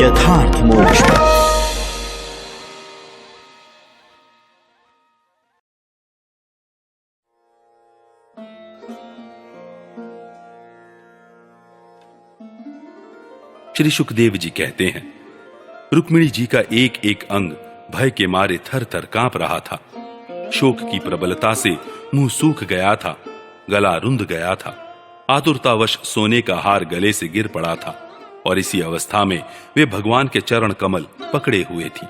यथार्थ मोक्ष पथ। श्री सुखदेव जी कहते हैं, रुक्मिणी जी का एक एक अंग भय के मारे थर थर कांप रहा था। शोक की प्रबलता से मुंह सूख गया था, गला रुंध गया था। आतुरतावश सोने का हार गले से गिर पड़ा था और इसी अवस्था में वे भगवान के चरण कमल पकड़े हुए थी।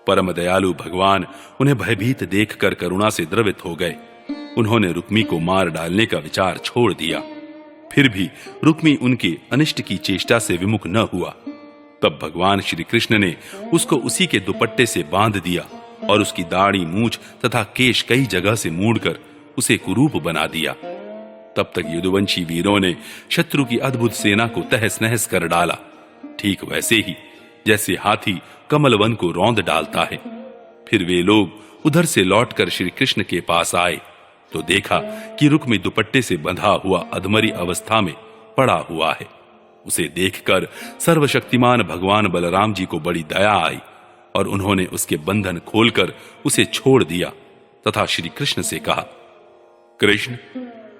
परम दयालु भगवान उन्हें भयभीत देखकर करुणा से द्रवित हो गए। उन्होंने रुक्मी को मार डालने का विचार छोड़ दिया। फिर भी रुक्मी उनके अनिष्ट की चेष्टा से विमुख न हुआ। तब भगवान श्री कृष्ण ने उसको उसी के दुपट्टे से बांध दिया और उसकी दाढ़ी, मूछ तथा केश कई जगह से मूंढकर उसे कुरूप बना दिया। तब तक यदुवंशी वीरों ने शत्रु की अद्भुत सेना को तहस नहस कर डाला, ठीक वैसे ही जैसे हाथी कमलवन को रौंद डालता है। फिर वे लोग उधर से लौटकर श्री कृष्ण के पास आए तो देखा कि रुक्मी दुपट्टे से बंधा हुआ अधमरी अवस्था में पड़ा हुआ है। उसे देखकर सर्वशक्तिमान भगवान बलराम जी को बड़ी दया आई और उन्होंने उसके बंधन खोलकर उसे छोड़ दिया तथा श्री कृष्ण से कहा, कृष्ण,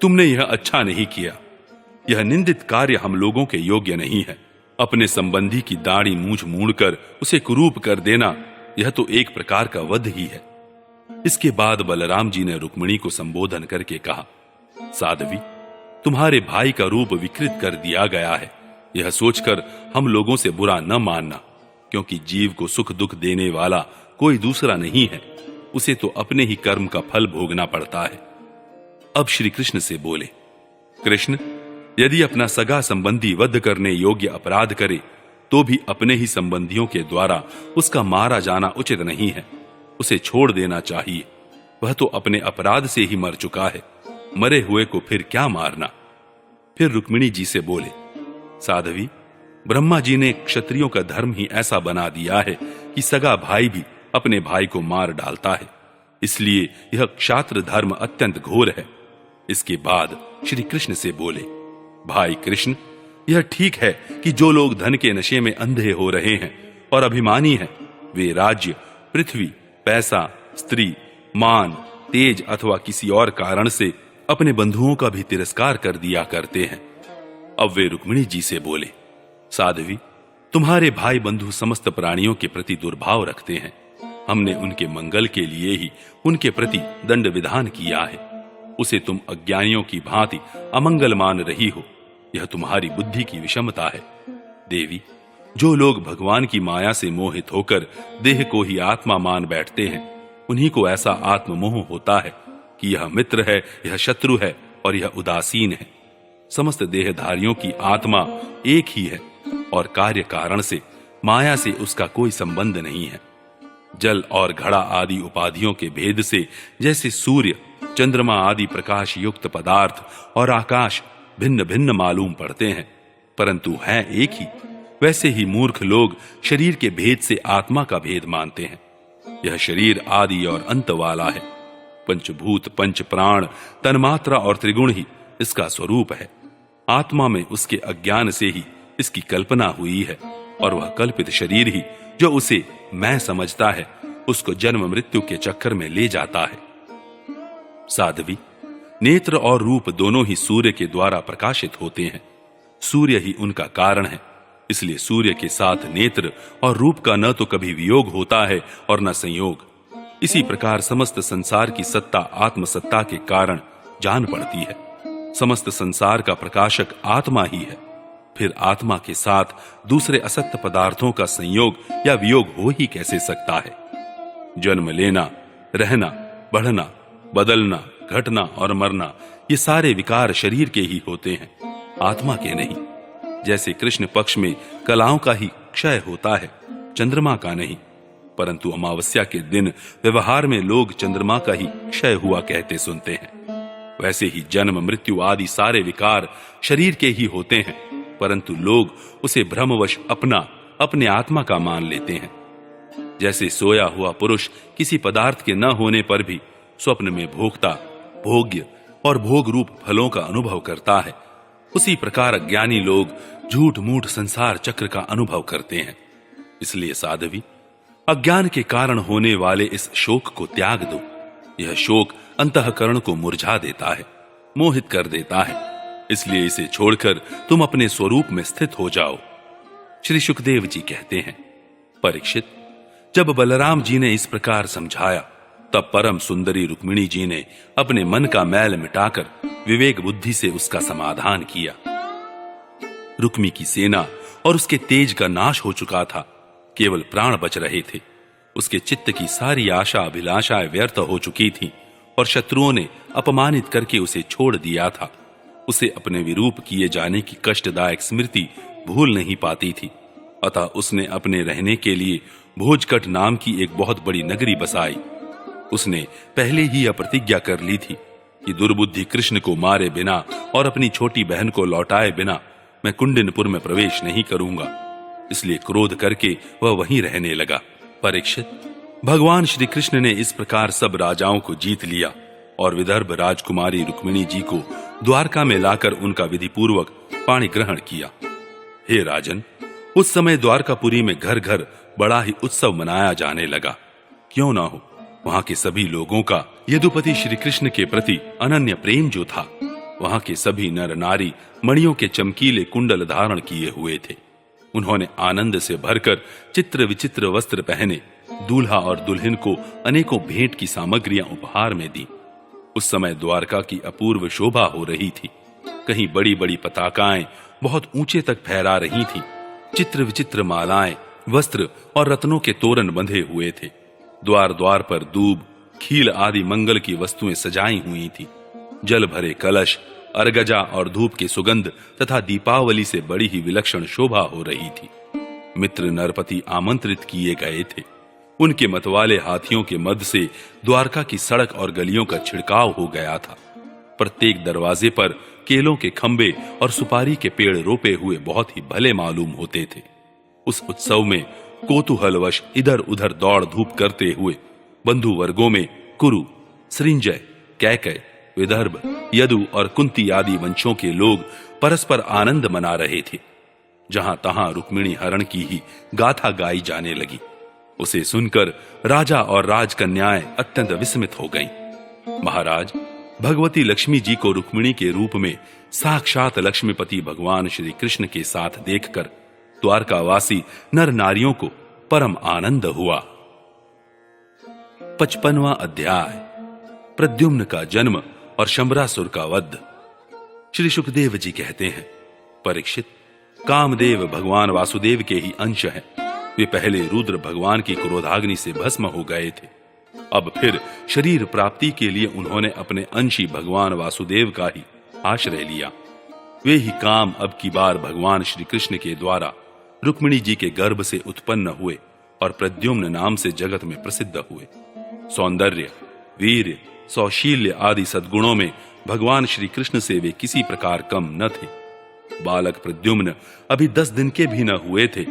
तुमने यह अच्छा नहीं किया। यह निंदित कार्य हम लोगों के योग्य नहीं है। अपने संबंधी की दाढ़ी मूछ मूंढकर उसे कुरूप कर देना, यह तो एक प्रकार का वध ही है। इसके बाद बलराम जी ने रुक्मिणी को संबोधन करके कहा, साध्वी, तुम्हारे भाई का रूप विकृत कर दिया गया है। यह सोचकर हम लोगों से बुरा न मानना, क्योंकि जीव को सुख दुख देने वाला कोई दूसरा नहीं है। उसे तो अपने ही कर्म का फल भोगना पड़ता है। अब श्री कृष्ण से बोले, कृष्ण, यदि अपना सगा संबंधी वध करने योग्य अपराध करे तो भी अपने ही संबंधियों के द्वारा उसका मारा जाना उचित नहीं है। उसे छोड़ देना चाहिए। वह तो अपने अपराध से ही मर चुका है, मरे हुए को फिर क्या मारना। फिर रुक्मिणी जी से बोले, साध्वी, ब्रह्मा जी ने क्षत्रियों का धर्म ही ऐसा बना दिया है कि सगा भाई भी अपने भाई को मार डालता है। इसलिए यह क्षात्र धर्म अत्यंत घोर है। इसके बाद श्री कृष्ण से बोले, भाई कृष्ण, यह ठीक है कि जो लोग धन के नशे में अंधे हो रहे हैं और अभिमानी हैं, वे राज्य, पृथ्वी, पैसा, स्त्री, मान, तेज अथवा किसी और कारण से अपने बंधुओं का भी तिरस्कार कर दिया करते हैं। अब वे रुक्मिणी जी से बोले, साध्वी, तुम्हारे भाई बंधु समस्त प्राणियों के प्रति दुर्भाव रखते हैं। हमने उनके मंगल के लिए ही उनके प्रति दंड विधान किया है। उसे तुम अज्ञानियों की भांति अमंगल मान रही हो। यह तुम्हारी बुद्धि की विषमता है। देवी, जो लोग भगवान की माया से मोहित होकर देह को ही आत्मा मान बैठते हैं, उन्हीं को ऐसा आत्ममोह होता है कि यह मित्र है, यह शत्रु है और यह उदासीन है। समस्त देहधारियों की आत्मा एक ही है और कार्य कारण से माया से उसका कोई संबंध नहीं है। जल और घड़ा आदि उपाधियों के भेद से जैसे सूर्य, चंद्रमा आदि प्रकाश युक्त पदार्थ और आकाश भिन्न भिन्न मालूम पड़ते हैं, परंतु हैं एक ही, वैसे ही मूर्ख लोग शरीर के भेद से आत्मा का भेद मानते हैं। यह शरीर आदि और अंत वाला है। पंचभूत, पंच प्राण, तन्मात्रा और त्रिगुण ही इसका स्वरूप है। आत्मा में उसके अज्ञान से ही इसकी कल्पना हुई है और वह कल्पित शरीर ही जो उसे मैं समझता है, उसको जन्म मृत्यु के चक्कर में ले जाता है। साध्वी, नेत्र और रूप दोनों ही सूर्य के द्वारा प्रकाशित होते हैं। सूर्य ही उनका कारण है। इसलिए सूर्य के साथ नेत्र और रूप का न तो कभी वियोग होता है और न संयोग। इसी प्रकार समस्त संसार की सत्ता आत्मसत्ता के कारण जान पड़ती है। समस्त संसार का प्रकाशक आत्मा ही है। फिर आत्मा के साथ दूसरे असत्य पदार्थों का संयोग या वियोग हो ही कैसे सकता है। जन्म लेना, रहना, बढ़ना, बदलना, घटना और मरना, ये सारे विकार शरीर के ही होते हैं, आत्मा के नहीं। जैसे कृष्ण पक्ष में कलाओं का ही क्षय होता है, चंद्रमा का नहीं। परंतु अमावस्या के दिन व्यवहार में लोग चंद्रमा का ही क्षय हुआ कहते सुनते हैं। वैसे ही जन्म, मृत्यु आदि सारे विकार शरीर के ही होते हैं, परंतु लोग उसे भ्रमवश अपने आत्मा का मान लेते हैं। जैसे सोया हुआ पुरुष किसी पदार्थ के न होने पर भी स्वप्न में भोक्ता, भोग्य और भोग रूप फलों का अनुभव करता है, उसी प्रकार अज्ञानी लोग झूठ मूठ संसार चक्र का अनुभव करते हैं। इसलिए साध्वी, अज्ञान के कारण होने वाले इस शोक को त्याग दो। यह शोक अंतःकरण को मुरझा देता है, मोहित कर देता है, इसलिए इसे छोड़कर तुम अपने स्वरूप में स्थित हो जाओ। श्री सुखदेव जी कहते हैं, परीक्षित, जब बलराम जी ने इस प्रकार समझाया, तब परम सुंदरी रुक्मिणी जी ने अपने मन का मैल मिटाकर विवेक बुद्धि से उसका समाधान किया। रुक्मी की सेना और उसके तेज का नाश हो चुका था, केवल प्राण बच रहे थे। उसके चित्त की सारी आशा अभिलाषाएं व्यर्थ हो चुकी थीं और शत्रुओं ने अपमानित करके उसे छोड़ दिया था। उसे अपने विरूप किए जाने की कष्टदायक स्मृति भूल नहीं पाती थी। अतः उसने अपने रहने के लिए भोजकट नाम की एक बहुत बड़ी नगरी बसाई। उसने पहले ही यह प्रतिज्ञा कर ली थी कि दुर्बुद्धि कृष्ण को मारे बिना और अपनी छोटी बहन को लौटाए बिना मैं कुंडिनपुर में प्रवेश नहीं करूंगा। इसलिए क्रोध करके वह वहीं रहने लगा। परीक्षित, भगवान श्री कृष्ण ने इस प्रकार सब राजाओं को जीत लिया और विदर्भ राजकुमारी रुक्मिणी जी को द्वारका में लाकर उनका विधि पूर्वक पाणी ग्रहण किया। हे राजन, उस समय द्वारकापुरी में घर घर बड़ा ही उत्सव मनाया जाने लगा। क्यों ना हो, वहां के सभी लोगों का यदुपति श्री कृष्ण के प्रति अनन्य प्रेम जो था। वहां के सभी नर नारी मणियों के चमकीले कुंडल धारण किए हुए थे। उन्होंने आनंद से भरकर चित्र विचित्र वस्त्र पहने दूल्हा और दुल्हन को अनेकों भेंट की सामग्रियां उपहार में दी। उस समय द्वारका की अपूर्व शोभा हो रही थी। कहीं बड़ी बड़ी पताकाएं बहुत ऊंचे तक फहरा रही थीं। चित्र विचित्र मालाएं, वस्त्र और रत्नों के तोरण बंधे हुए थे। द्वार द्वार पर दूब, खील आदि मंगल की वस्तुएं सजाई हुई थी। जल भरे कलश, अर्गजा और धूप की सुगंध तथा दीपावली से बड़ी ही विलक्षण शोभा हो रही थी। मित्र नरपति आमंत्रित किए गए थे। उनके मतवाले हाथियों के मध्य से द्वारका की सड़क और गलियों का छिड़काव हो गया था। प्रत्येक दरवाजे पर केलों के खंबे और सुपारी के पेड़ रोपे हुए बहुत ही भले मालूम होते थे। उस उत्सव में कौतूहलवश इधर उधर दौड़ धूप करते हुए बंधु वर्गों में कुरु, सृंजय, कैकय, विदर्भ, यदु और कुंती आदि वंशों के लोग परस्पर आनंद मना रहे थे। जहां तहां रुक्मिणी हरण की ही गाथा गाई जाने लगी। उसे सुनकर राजा और राजकन्याएं अत्यंत विस्मित हो गईं। महाराज, भगवती लक्ष्मी जी को रुक्मिणी के रूप में साक्षात लक्ष्मीपति भगवान श्री कृष्ण के साथ देखकर द्वारकावासी नर नारियों को परम आनंद हुआ। 55वां अध्याय, प्रद्युम्न का जन्म और शंबरासुर का वध। श्री सुखदेव जी कहते हैं, परीक्षित, कामदेव भगवान वासुदेव के ही अंश हैं। वे पहले रुद्र भगवान की क्रोधाग्नि से भस्म हो गए थे। अब फिर शरीर प्राप्ति के लिए उन्होंने अपने अंशी भगवान वासुदेव का ही आश्रय लिया। वे ही काम अब की बार भगवान श्री कृष्ण के द्वारा रुक्मिणी जी के गर्भ से उत्पन्न हुए और प्रद्युम्न नाम से जगत में प्रसिद्ध हुए। सौंदर्य, वीर्य, सौशील्य आदि सद्गुणों में भगवान श्री कृष्ण से वे किसी प्रकार कम न थे। बालक प्रद्युम्न अभी 10 दिन के भी न हुए थे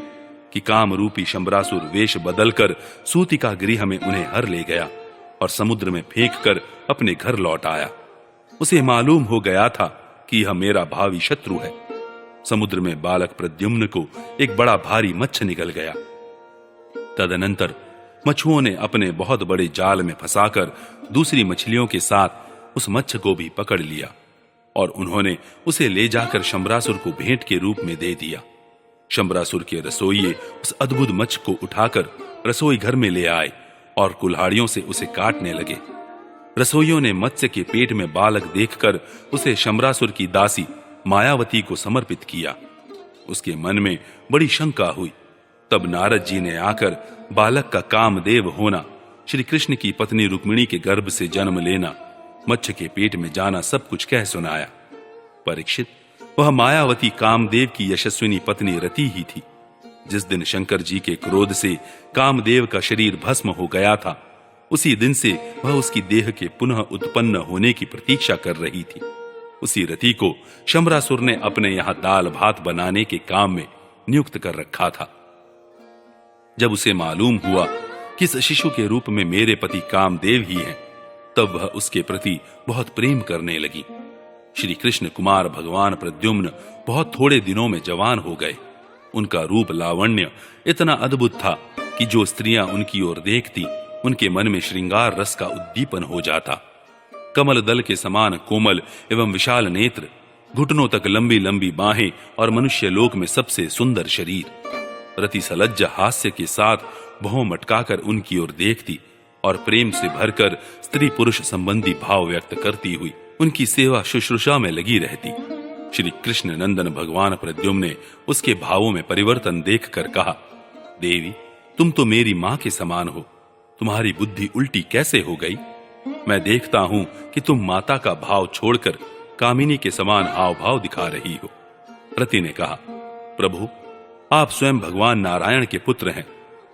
कि काम रूपी शंबरासुर वेश बदलकर सूतिका गृह में उन्हें हर ले गया और समुद्र में फेंककर अपने घर लौट आया। उसे मालूम हो गया था कि यह मेरा भावी शत्रु है। समुद्र में बालक प्रद्युम्न को एक बड़ा भारी मत्स्य निकल गया। तदनंतर मछुओं ने अपने बहुत बड़े जाल में फंसाकर दूसरी मछलियों के साथ उस मत्स्य को भी पकड़ लिया और उन्होंने उसे ले जाकर शंबरासुर को भेंट के रूप में दे दिया। शंबरासुर के रसोइये उस अद्भुत मत्स्य को उठाकर रसोई घर में ले आए और कुल्हाड़ियों से उसे काटने लगे। रसोइयों ने मत्स्य के पेट में बालक देखकर उसे शंबरासुर की दासी मायावती को समर्पित किया। उसके मन में बड़ी शंका हुई। तब नारद जी ने आकर बालक का कामदेव होना, श्री कृष्ण की पत्नी रुक्मिणी के गर्भ से जन्म लेना, मत्स्य के पेट में जाना सब कुछ कह सुनाया। परीक्षित, वह मायावती कामदेव की यशस्विनी पत्नी रति ही थी। जिस दिन शंकर जी के क्रोध से कामदेव का शरीर भस्म हो गया था, उसी दिन से वह उसकी देह के पुनः उत्पन्न होने की प्रतीक्षा कर रही थी। उसी रति को शंबरासुर ने अपने यहां दाल भात बनाने के काम में नियुक्त कर रखा था। जब उसे मालूम हुआ कि इस शिशु के रूप में मेरे पति कामदेव ही हैं, तब वह उसके प्रति बहुत प्रेम करने लगी। श्री कृष्ण कुमार भगवान प्रद्युम्न बहुत थोड़े दिनों में जवान हो गए। उनका रूप लावण्य इतना अद्भुत था कि जो स्त्रियां उनकी ओर देखती उनके मन में श्रृंगार रस का उद्दीपन हो जाता। कमल दल के समान कोमल एवं विशाल नेत्र, घुटनों तक लंबी लंबी बाहें और मनुष्य लोक में सबसे सुंदर शरीर। रति सलज्ज हास्य के साथ भौं मटकाकर उनकी ओर देखती और प्रेम से भरकर स्त्री पुरुष संबंधी भाव व्यक्त करती हुई उनकी सेवा शुश्रूषा में लगी रहती। श्री कृष्ण नंदन भगवान प्रद्युम्न ने उसके भावों में परिवर्तन देखकर कहा, देवी, तुम तो मेरी मां के समान हो, तुम्हारी बुद्धि उल्टी कैसे हो गई? मैं देखता हूं कि तुम माता का भाव छोड़कर कामिनी के समान हाव भाव दिखा रही हो। रति ने कहा, प्रभु, आप स्वयं भगवान नारायण के पुत्र हैं।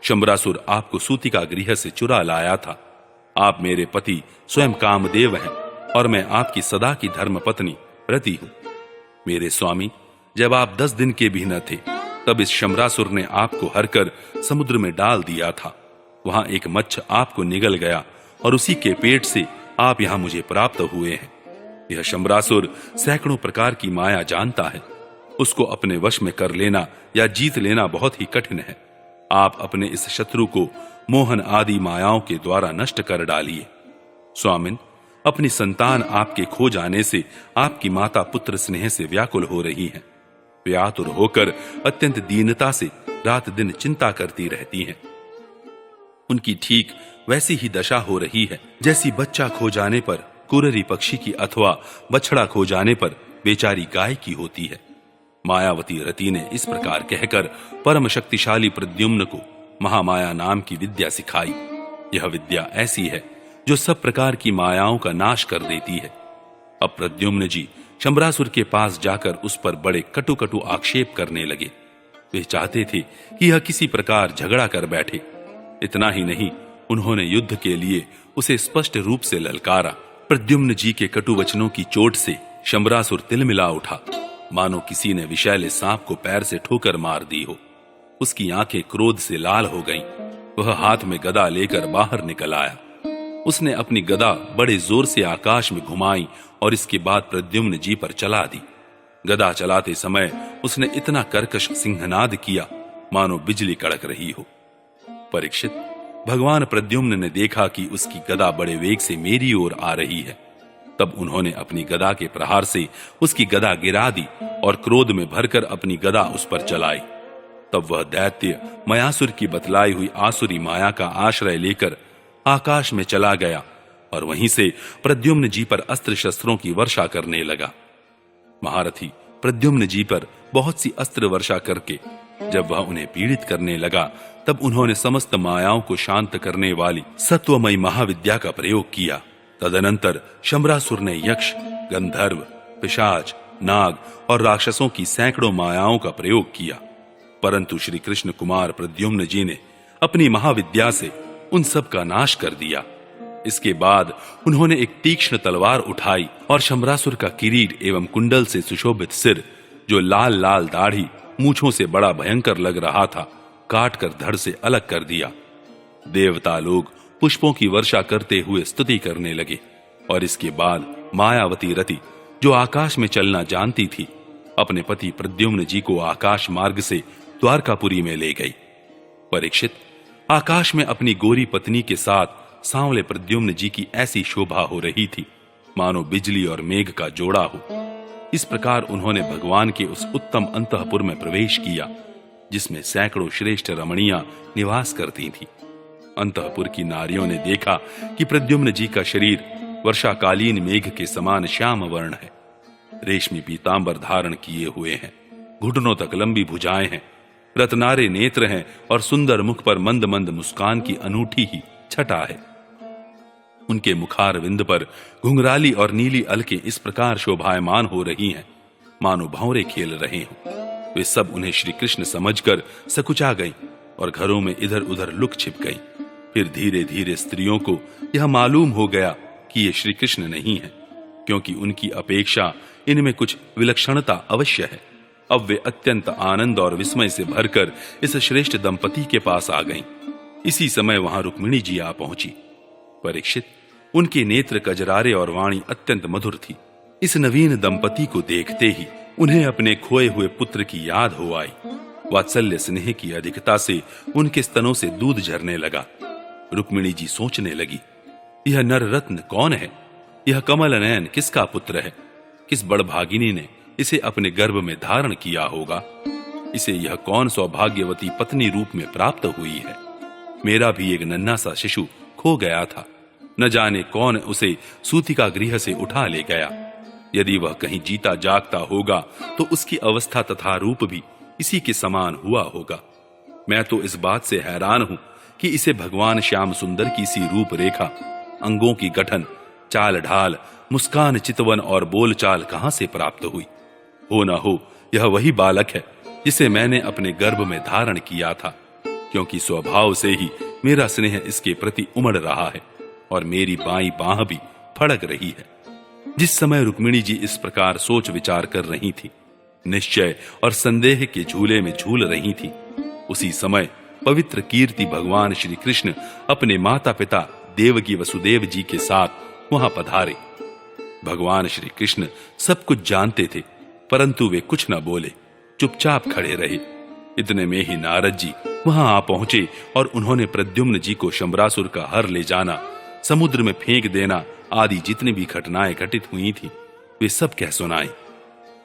शंबरासुर आपको सूतिका गृह से चुरा लाया था। आप मेरे पति स्वयं कामदेव हैं और मैं आपकी सदा की धर्म पत्नी रति हूं। मेरे स्वामी, जब आप 10 दिन के भी न थे तब इस शंबरासुर ने आपको हरकर समुद्र में डाल दिया था। वहां एक मच्छ आपको निगल गया और उसी के पेट से आप यहां मुझे प्राप्त हुए हैं। यह शंबरासुर सैकड़ों प्रकार की माया जानता है। उसको अपने वश में कर लेना या जीत लेना बहुत ही कठिन है। आप अपने इस शत्रु को मोहन आदि मायाओं के द्वारा नष्ट कर डालिए। स्वामिन, अपनी संतान आपके खो जाने से आपकी माता पुत्र स्नेह से व्याकुल हो रही हैं। वे आतुर होकर अत्यंत दीनता से रात दिन चिंता करती रहती हैं। उनकी ठीक वैसी ही दशा हो रही है जैसी बच्चा खो जाने पर कुररी पक्षी की अथवा बछड़ा खो जाने पर बेचारी गाय की होती है। मायावती रति ने इस प्रकार कहकर परम शक्तिशाली प्रद्युम्न को महामाया नाम की विद्या सिखाई। यह विद्या ऐसी है जो सब प्रकार की मायाओं का नाश कर देती है। अब प्रद्युम्न जी शंबरासुर के पास जाकर उस पर बड़े कटु कटु आक्षेप करने लगे। वे चाहते थे कि यह किसी प्रकार झगड़ा कर बैठे। इतना ही नहीं, उन्होंने युद्ध के लिए उसे स्पष्ट रूप से ललकारा। प्रद्युम्न जी के कटु वचनों की चोट से शंबरासुर तिलमिला उठा, मानो किसी ने विषैले सांप को पैर से ठोकर मार दी हो। उसकी आंखें क्रोध से लाल हो गईं। वह हाथ में गदा लेकर बाहर निकल आया। उसने अपनी गदा बड़े जोर से आकाश में घुमाई और इसके बाद प्रद्युम्न जी पर चला दी। गदा चलाते समय उसने इतना कर्कश सिंहनाद किया मानो बिजली कड़क रही हो। परीक्षित, भगवान प्रद्युम्न ने देखा कि उसकी गदा बड़े वेग से मेरी ओर आ रही है। तब उन्होंने अपनी गदा के प्रहार से उसकी गदा गिरा दी और क्रोध में भरकर अपनी गदा उस पर चलाई। तब वह दैत्य मयासुर की बतलाई हुई आसुरी माया का आश्रय लेकर आकाश में चला गया और वहीं से प्रद्युम्न जी पर अस्त्र शस्त्रों की वर्षा करने लगा। महारथी प्रद्युम्न जी पर बहुत सी अस्त्र वर्षा करके जब वह उन्हें पीड़ित करने लगा, तब उन्होंने समस्त मायाओं को शांत करने वाली सत्वमयी महाविद्या का प्रयोग किया। तदनंतर शंबरासुर ने यक्ष, गंधर्व, पिशाच, नाग और राक्षसों की सैकड़ों मायाओं का प्रयोग किया, परंतु श्री कृष्ण कुमार प्रद्युम्न जी ने अपनी महाविद्या से उन सब का नाश कर दिया। इसके बाद उन्होंने एक तीक्ष्ण तलवार उठाई और शंबरासुर का किरीट एवं कुंडल से सुशोभित सिर, जो लाल लाल दाढ़ी मूछों से बड़ा भयंकर लग रहा था, काट कर धड़ से अलग कर दिया। देवता लोग पुष्पों की वर्षा करते हुए स्तुति करने लगे और इसके बाद मायावती रति, जो आकाश में चलना जानती थी, अपने पति प्रद्युम्न जी को आकाश मार्ग से द्वारकापुरी में ले गई। परीक्षित, आकाश में अपनी गोरी पत्नी के साथ सांवले प्रद्युम्न जी की ऐसी शोभा हो रही थी मानो बिजली और मेघ का जोड़ा हो। इस प्रकार उन्होंने भगवान के उस उत्तम अंतःपुर में प्रवेश किया जिसमें सैकड़ों श्रेष्ठ रमणियां निवास करती थीं। अंतःपुर की नारियों ने देखा कि प्रद्युम्न जी का शरीर वर्षाकालीन मेघ के समान श्याम वर्ण है। रेशमी पीतांबर धारण किए हुए हैं, घुटनों तक लंबी भुजाएं हैं, रत्नारे नेत्र हैं और सुंदर मुख पर मंद मंद मुस्कान की अनूठी ही छटा है। उनके मुखार विंद पर घुंघराली और नीली अलकें इस प्रकार शोभायमान हो रही हैं मानो भंवरे खेल रहे हों। वे सब उन्हें श्री कृष्ण समझकर सकुचा गईं और घरों में इधर उधर लुक छिप गईं। फिर धीरे धीरे स्त्रियों को यह मालूम हो गया कि ये श्री कृष्ण नहीं है, क्योंकि उनकी अपेक्षा इनमें कुछ विलक्षणता अवश्य है। अब वे अत्यंत आनंद और विस्मय से भरकर इस श्रेष्ठ दंपति के पास आ गईं। इसी समय वहां रुक्मिणी जी आ पहुंची। परीक्षित, उनके नेत्र कजरारे और वाणी अत्यंत मधुर थी। इस नवीन दंपति को देखते ही उन्हें अपने खोए हुए पुत्र की याद हो आई। वात्सल्य स्नेह की अधिकता से उनके स्तनों से दूध झरने लगा। रुक्मिणी जी सोचने लगी, यह नर रत्न कौन है? यह कमल नयन किसका पुत्र है? किस बड़भागिनी ने इसे अपने गर्भ में धारण किया होगा? इसे यह कौन सौभाग्यवती पत्नी रूप में प्राप्त हुई है? मेरा भी एक नन्हा सा शिशु खो गया था, न जाने कौन उसे सूतिका गृह से उठा ले गया। यदि वह कहीं जीता जागता होगा तो उसकी अवस्था तथा रूप भी इसी के समान हुआ होगा। मैं तो इस बात से हैरान हूं कि इसे भगवान श्याम सुंदर की सी रूप रेखा, अंगों की गठन, चाल ढाल, मुस्कान, चितवन और बोलचाल कहां से प्राप्त हुई? हो न हो यह वही बालक है जिसे मैंने अपने गर्भ में धारण किया था, क्योंकि स्वभाव से ही मेरा स्नेह इसके प्रति उमड़ रहा है और मेरी बाईं बांह भी फड़क रही है। जिस समय रुक्मिणी जी इस प्रकार सोच विचार कर रही थी, निश्चय और संदेह के झूले में झूल रही थी, उसी समय पवित्र कीर्ति भगवान श्री कृष्ण अपने माता पिता देवकी वसुदेव जी के साथ वहां पधारे। भगवान श्री कृष्ण सब कुछ जानते थे, परंतु वे कुछ न बोले, चुपचाप खड़े रहे। इतने में ही नारद जी वहां आ पहुंचे और उन्होंने प्रद्युम्न जी को शंबरासुर का हर ले जाना, समुद्र में फेंक देना आदि जितनी भी घटनाएं घटित हुई थी वे सब कह सुनाई।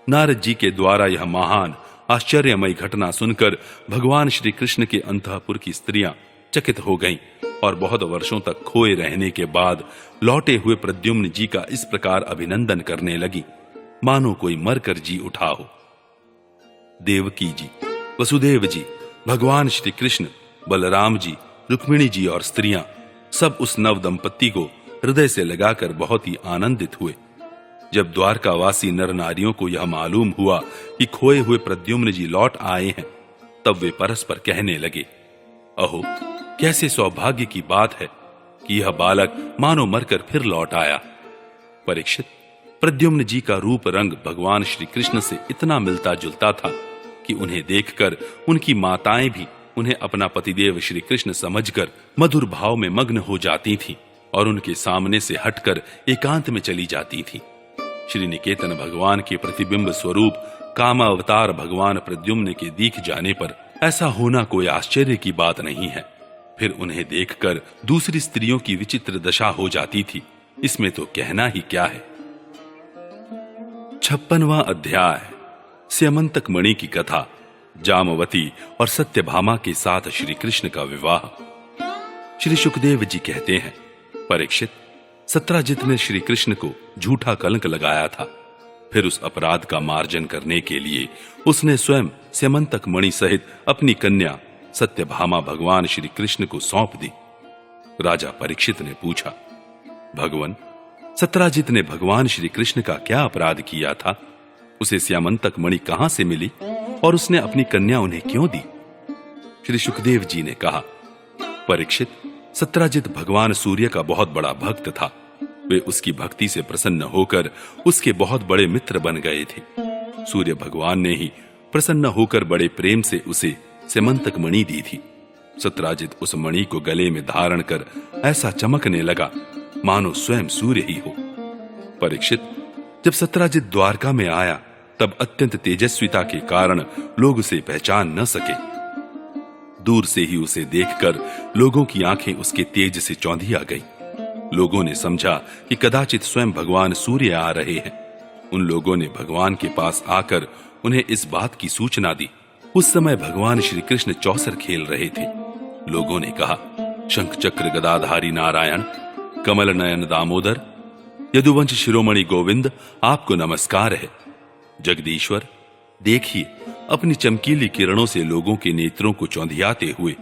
नारद जी के द्वारा यह महान आश्चर्यमयी घटना सुनकर भगवान श्री कृष्ण के अंतःपुर की स्त्रियां चकित हो गईं और बहुत वर्षों तक खोए रहने के बाद लौटे हुए प्रद्युम्न जी का इस प्रकार अभिनंदन करने लगी मानो कोई मरकर जी उठा हो। देवकी जी, वसुदेव जी, भगवान श्री कृष्ण, बलराम जी, रुक्मिणी जी और स्त्रियां सब उस नव दंपत्ति को हृदय से लगाकर बहुत ही आनंदित हुए। जब द्वारकावासी नर नारियों को यह मालूम हुआ कि खोए हुए प्रद्युम्न जी लौट आए हैं, तब वे परस्पर कहने लगे, अहो कैसे सौभाग्य की बात है कि यह बालक मानो मरकर फिर लौट आया। परीक्षित, प्रद्युम्न जी का रूप रंग भगवान श्री कृष्ण से इतना मिलता जुलता था कि उन्हें देखकर उनकी माताएं भी उन्हें अपना पतिदेव श्री कृष्ण समझकर मधुर भाव में मग्न हो जाती थीं और उनके सामने से हटकर एकांत में चली जाती थीं। श्री निकेतन भगवान के प्रतिबिंब स्वरूप कामावतार भगवान प्रद्युम्न के दिख जाने पर ऐसा होना कोई आश्चर्य की बात नहीं है। फिर उन्हें देखकर दूसरी स्त्रियों की विचित्र दशा हो जाती थी, इसमें तो कहना ही क्या है। 56वां अध्याय, स्यमंतक मणि की कथा, जामवती और सत्यभामा के साथ श्री कृष्ण का विवाह। श्री सुखदेव जी कहते हैं, परीक्षित, सत्राजित ने श्री कृष्ण को झूठा कलंक लगाया था। फिर उस अपराध का मार्जन करने के लिए उसने स्वयं स्यमंतक मणि सहित अपनी कन्या सत्यभामा भगवान श्री कृष्ण को सौंप दी। राजा परीक्षित ने पूछा, भगवान, सत्राजित ने भगवान श्री कृष्ण का क्या अपराध किया था? उसे स्यमंतक मणि कहां से मिली और उसने अपनी कन्या उन्हें क्यों दी? श्री सुखदेव जी ने कहा, परीक्षित, सत्राजित भगवान सूर्य का बहुत बड़ा भक्त था। वे उसकी भक्ति से प्रसन्न होकर उसके बहुत बड़े मित्र बन गए थे। सूर्य भगवान ने ही प्रसन्न होकर बड़े प्रेम से उसे स्यमंतक मणि दी थी। सत्राजित उस मणि को गले में धारण कर ऐसा चमकने लगा मानो स्वयं सूर्य ही हो। परीक्षित, जब सत्राजित द्वारका में आया तब अत्यंत तेजस्विता के कारण लोग उसे पहचान न सके। दूर से ही उसे देखकर लोगों की आंखें उसके तेज से चौंधी आ गई। लोगों ने समझा कि कदाचित स्वयं भगवान सूर्य आ रहे हैं। उन लोगों ने भगवान के पास आकर उन्हें इस बात की सूचना दी। उस समय भगवान श्री कृष्ण चौसर खेल रहे थे। लोगों ने कहा, शंख चक्र गदाधारी नारायण, कमल नयन दामोदर, यदुवंश शिरोमणि गोविंद, आपको नमस्कार है। जगदीश्वर, देखिए, अपनी चमकीली किरणों से लोगों के नेत्रों को चौंधियाते हुए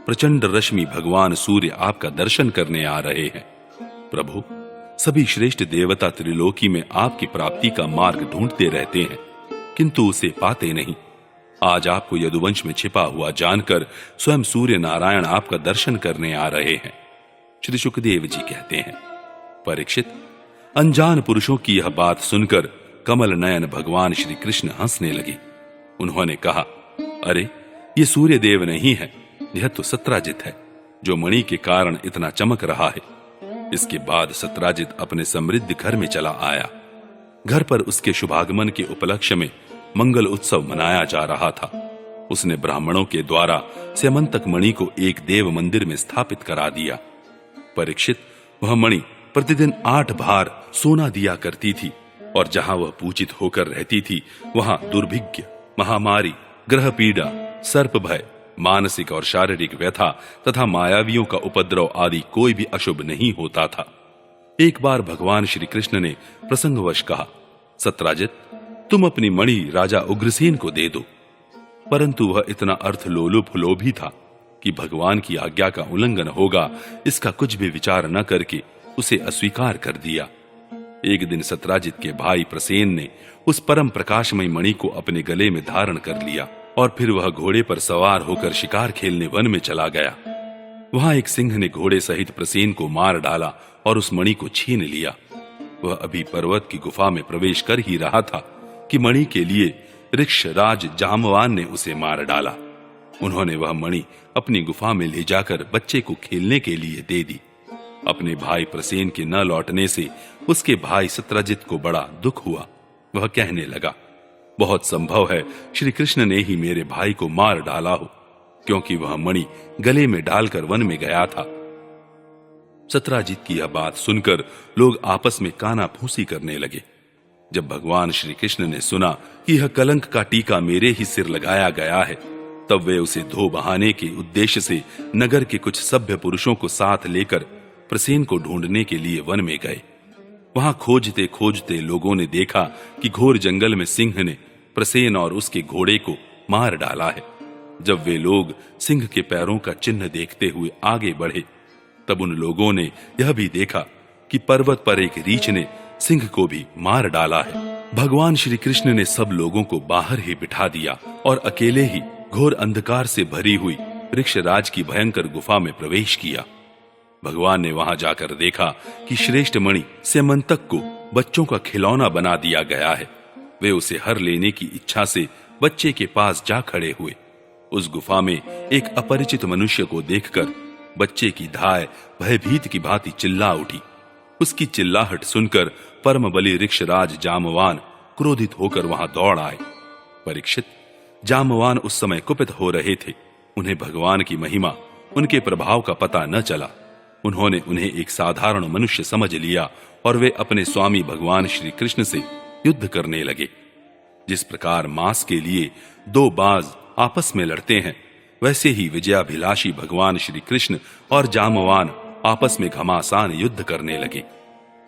प्रचंड रश्मि भगवान सूर्य आपका दर्शन करने आ रहे हैं। प्रभु, सभी श्रेष्ठ देवता त्रिलोकी में आपकी प्राप्ति का मार्ग ढूंढते रहते हैं, किंतु उसे पाते नहीं। आज आपको यदुवंश में छिपा हुआ जानकर स्वयं सूर्य नारायण आपका दर्शन करने आ रहे हैं। श्री सुखदेव जी कहते हैं, परीक्षित, अनजान पुरुषों की यह बात सुनकर कमल नयन भगवान श्री कृष्ण हंसने लगे। उन्होंने कहा, अरे ये सूर्य देव नहीं है, यह तो सत्राजित है जो मणि के कारण इतना चमक रहा है। इसके बाद सत्राजित अपने समृद्ध घर में चला आया। घर पर उसके शुभागमन के उपलक्ष्य में मंगल उत्सव मनाया जा रहा था। उसने ब्राह्मणों के द्वारा स्यमंतक मणि को एक देव मंदिर में स्थापित करा दिया। परीक्षित, वह मणि प्रतिदिन 8 भार सोना दिया करती थी और जहां वह पूजित होकर रहती थी वहां दुर्भिक्ष, महामारी, ग्रह पीड़ा, सर्प भय, मानसिक और शारीरिक व्यथा तथा मायावियों का उपद्रव आदि कोई भी अशुभ नहीं होता था। एक बार भगवान श्री कृष्ण ने प्रसंगवश कहा, सत्राजित, तुम अपनी मणि राजा उग्रसेन को दे दो। परंतु वह इतना अर्थलोलुप लोभी था कि भगवान की आज्ञा का उल्लंघन होगा इसका कुछ भी विचार न करके उसे अस्वीकार कर दिया। एक दिन सत्राजित के भाई प्रसेन ने उस परम प्रकाशमय मणि को अपने गले में धारण कर लिया और फिर वह घोड़े पर सवार होकर शिकार खेलने वन में चला गया। वहां एक सिंह ने घोड़े सहित प्रसेन को मार डाला और उस मणि को छीन लिया। वह अभी पर्वत की गुफा में प्रवेश कर ही रहा था कि मणि के लिए ऋक्षराज जामवान ने उसे मार डाला। उन्होंने वह मणि अपनी गुफा में ले जाकर बच्चे को खेलने के लिए दे दी। अपने भाई प्रसेन के न लौटने से उसके भाई सत्रजित को बड़ा दुख हुआ। वह कहने लगा, बहुत संभव है श्री कृष्ण ने ही मेरे भाई को मार डाला हो, क्योंकि वह मणि गले में डालकर वन में गया था। सत्राजित की यह बात सुनकर लोग आपस में काना फूसी करने लगे। जब भगवान श्री कृष्ण ने सुना कि यह कलंक का टीका मेरे ही सिर लगाया गया है, तब वे उसे धो बहाने के उद्देश्य से नगर के कुछ सभ्य पुरुषों को साथ लेकर प्रसेन को ढूंढने के लिए वन में गए। वहां खोजते खोजते लोगों ने देखा कि घोर जंगल में सिंह ने प्रसेन और उसके घोड़े को मार डाला है। जब वे लोग सिंह के पैरों का चिन्ह देखते हुए आगे बढ़े, तब उन लोगों ने यह भी देखा कि पर्वत पर एक रीछ ने सिंह को भी मार डाला है। भगवान श्री कृष्ण ने सब लोगों को बाहर ही बिठा दिया और अकेले ही घोर अंधकार से भरी हुई ऋक्षराज की भयंकर गुफा में प्रवेश किया। भगवान ने वहां जाकर देखा कि श्रेष्ठ मणि स्यमंतक को बच्चों का खिलौना बना दिया गया है। वे उसे हर लेने की इच्छा से बच्चे के पास जा खड़े हुए। उस गुफा में एक अपरिचित मनुष्य को देखकर बच्चे की धाय भयभीत की भांति चिल्ला उठी। उसकी चिल्लाहट सुनकर परम बली ऋक्षराज जामवान क्रोधित होकर वहां दौड़ आए। परीक्षित, जामवान उस समय कुपित हो रहे थे। उन्हें भगवान की महिमा, उनके प्रभाव का पता न चला। उन्होंने उन्हें एक साधारण मनुष्य समझ लिया और वे अपने स्वामी भगवान श्री कृष्ण से युद्ध करने लगे। जिस प्रकार मांस के लिए 2 बाज आपस में लड़ते हैं, वैसे ही विजयाभिलाषी भगवान श्री कृष्ण और जामवान आपस में घमासान युद्ध करने लगे।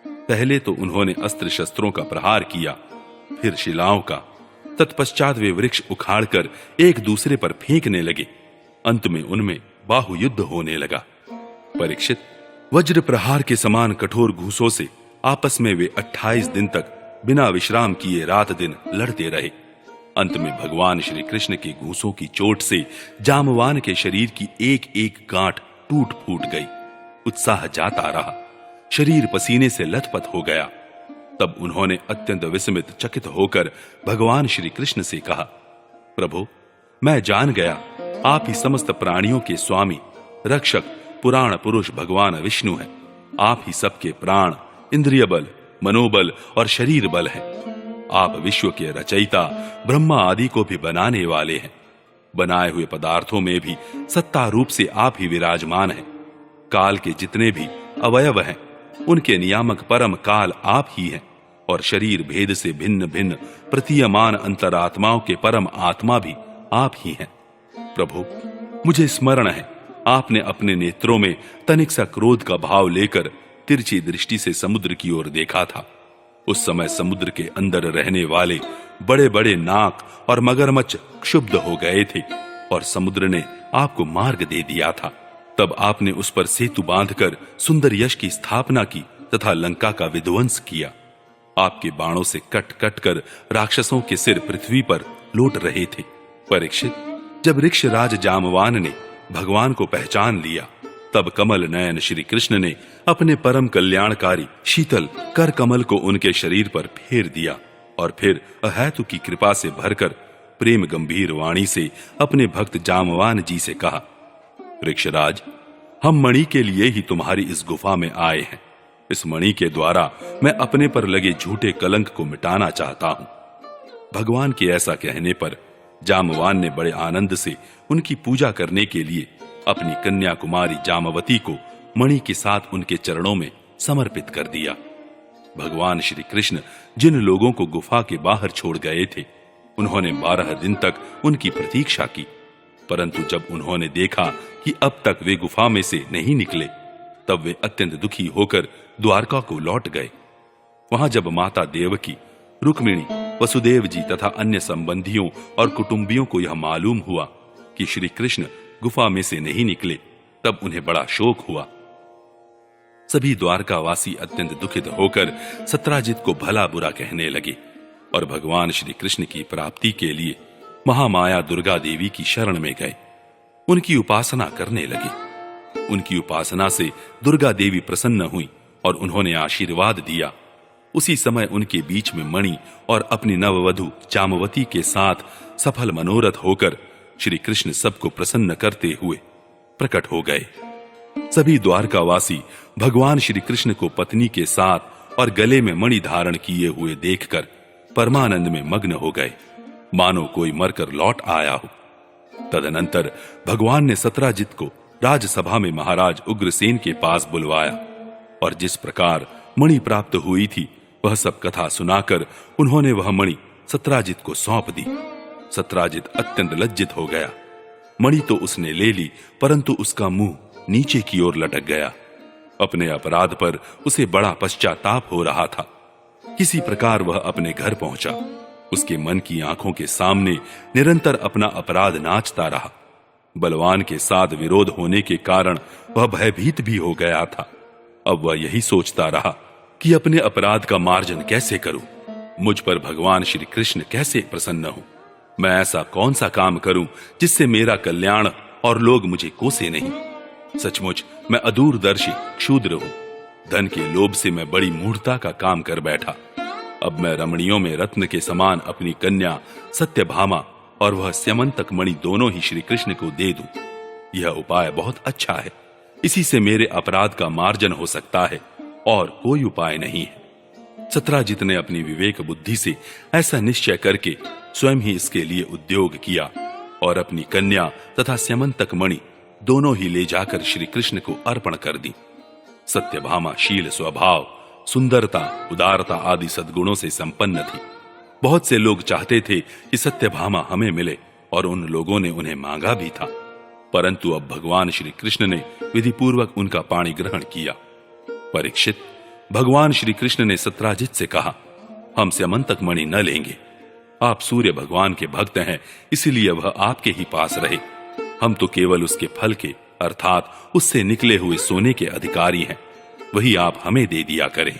पहले तो उन्होंने अस्त्र शस्त्रों का प्रहार किया, फिर शिलाओं का। तत्पश्चात वे वृक्ष उखाड़कर एक दूसरे पर फेंकने लगे। अंत में उनमें बाहु युद्ध होने लगा। परीक्षित, वज्र प्रहार के समान कठोर घूसों से आपस में वे 28 दिन तक बिना विश्राम किए रात दिन लड़ते रहे। अंत में भगवान श्री कृष्ण के घूसों की चोट से जामवान के शरीर की एक एक गांठ टूट फूट गई। उत्साह जाता रहा, शरीर पसीने से लथपथ हो गया। तब उन्होंने अत्यंत विस्मित चकित होकर भगवान श्री कृष्ण से कहा, प्रभु, मैं जान गया आप ही समस्त प्राणियों के स्वामी, रक्षक, पुराण पुरुष भगवान विष्णु हैं। आप ही सबके प्राण, इंद्रिय बल, मनोबल और शरीर बल हैं। आप विश्व के रचयिता, ब्रह्मा आदि को भी बनाने वाले हैं। बनाए हुए पदार्थों में भी सत्ता रूप से आप ही विराजमान हैं। काल के जितने भी अवयव हैं, उनके नियामक परम काल आप ही हैं और शरीर भेद से भिन्न भिन्न प्रतीयमान अंतरात्माओं के परम आत्मा भी आप ही हैं। प्रभु, मुझे स्मरण है आपने अपने नेत्रों में तनिक सा क्रोध का भाव लेकर तिरछी दृष्टि से समुद्र की ओर देखा था। उस समय समुद्र के अंदर रहने वाले बड़े बड़े नाग और मगरमच्छ क्षुब्ध हो गए थे और समुद्र ने आपको मार्ग दे दिया था। तब आपने उस पर सेतु बांधकर सुंदर यश की स्थापना की तथा लंका का विध्वंस किया। आपके बाणों से कट कट कर राक्षसों के सिर पृथ्वी पर लौट रहे थे। परीक्षित, जब ऋक्षराज जामवान ने भगवान को पहचान लिया, तब कमल नयन श्री कृष्ण ने अपने परम कल्याणकारी शीतल कर कमल को उनके शरीर पर फेर दिया और फिर अहेतु की कृपा से भरकर प्रेम गंभीर वाणी से अपने भक्त जामवान जी से कहा, ऋक्षराज, हम मणि के लिए ही तुम्हारी इस गुफा में आए हैं। इस मणि के द्वारा मैं अपने पर लगे झूठे कलंक को मिटाना चाहता हूं। भगवान के ऐसा कहने पर जामवान ने बड़े आनंद से उनकी पूजा करने के लिए अपनी कन्या कुमारी जामवती को मणि के साथ उनके चरणों में समर्पित कर दिया। भगवान श्री कृष्ण जिन लोगों को गुफा के बाहर छोड़ गए थे, उन्होंने 12 दिन तक उनकी प्रतीक्षा की, परंतु जब उन्होंने देखा कि अब तक वे गुफा में से नहीं निकले, तब वे अत्यंत दुखी होकर द्वारका को लौट गए। वहां जब माता देवकी, रुक्मिणी, वसुदेव जी तथा अन्य संबंधियों और कुटुंबियों को यह मालूम हुआ कि श्री कृष्ण गुफा में से नहीं निकले, तब उन्हें बड़ा शोक हुआ। सभी द्वारकावासी अत्यंत दुखित होकर सत्राजित को भला बुरा कहने लगे और भगवान श्री कृष्ण की प्राप्ति के लिए महामाया दुर्गा देवी की शरण में गए। उनकी उपासना करने लगे। उनकी उपासना से दुर्गा देवी प्रसन्न हुई और उन्होंने आशीर्वाद दिया। उसी समय उनके बीच में मणि और अपनी नववधु जामवती के साथ सफल मनोरथ होकर श्री कृष्ण सबको प्रसन्न करते हुए प्रकट हो गए। सभी द्वारकावासी भगवान श्री कृष्ण को पत्नी के साथ और गले में मणि धारण किए हुए देखकर परमानंद में मग्न हो गए, मानो कोई मरकर लौट आया हो। तदनंतर भगवान ने सत्राजित को राजसभा में महाराज उग्रसेन के पास बुलवाया और जिस प्रकार मणि प्राप्त हुई थी वह सब कथा सुनाकर उन्होंने वह मणि सत्राजित को सौंप दी। सत्राजित अत्यंत लज्जित हो गया। मणि तो उसने ले ली, परंतु उसका मुंह नीचे की ओर लटक गया। अपने अपराध पर उसे बड़ा पश्चाताप हो रहा था। किसी प्रकार वह अपने घर पहुंचा। उसके मन की आंखों के सामने निरंतर अपना अपराध नाचता रहा। बलवान के साथ विरोध होने के कारण वह भयभीत भी हो गया था। अब वह यही सोचता रहा कि अपने अपराध का मार्जन कैसे करूं, मुझ पर भगवान श्री कृष्ण कैसे प्रसन्न हो। मैं ऐसा कौन सा काम करूं जिससे मेरा कल्याण और लोग मुझे कोसे नहीं। सचमुच मैं अदूरदर्शी क्षुद्र हूं। धन के लोभ से मैं बड़ी मूढ़ता का काम कर बैठा। अब मैं रमणियों में रत्न के समान अपनी कन्या सत्यभामा और वह स्यमंतक मणि दोनों ही श्री कृष्ण को दे दूं। यह उपाय बहुत अच्छा है। इसी से मेरे अपराध का मार्जन हो सकता है और कोई उपाय नहीं है। सत्राजित ने अपनी विवेक बुद्धि से ऐसा निश्चय करके स्वयं ही इसके लिए उद्योग किया और अपनी कन्या तथा स्यमंतक मणि दोनों ही ले जाकर श्री कृष्ण को अर्पण कर दी। सत्यभामा शील स्वभाव, सुंदरता, उदारता आदि सद्गुणों से संपन्न थी। बहुत से लोग चाहते थे कि सत्यभामा हमें मिले और उन लोगों ने उन्हें मांगा भी था, परंतु अब भगवान श्री कृष्ण ने विधि पूर्वक उनका पाणी ग्रहण किया। परीक्षित, भगवान श्री कृष्ण ने सत्राजित से कहा, हम स्यमंतक मणि न लेंगे। आप सूर्य भगवान के भक्त हैं, इसलिए वह आपके ही पास रहे। हम तो केवल उसके फल के अर्थात उससे निकले हुए सोने के अधिकारी हैं। वही आप हमें दे दिया करें।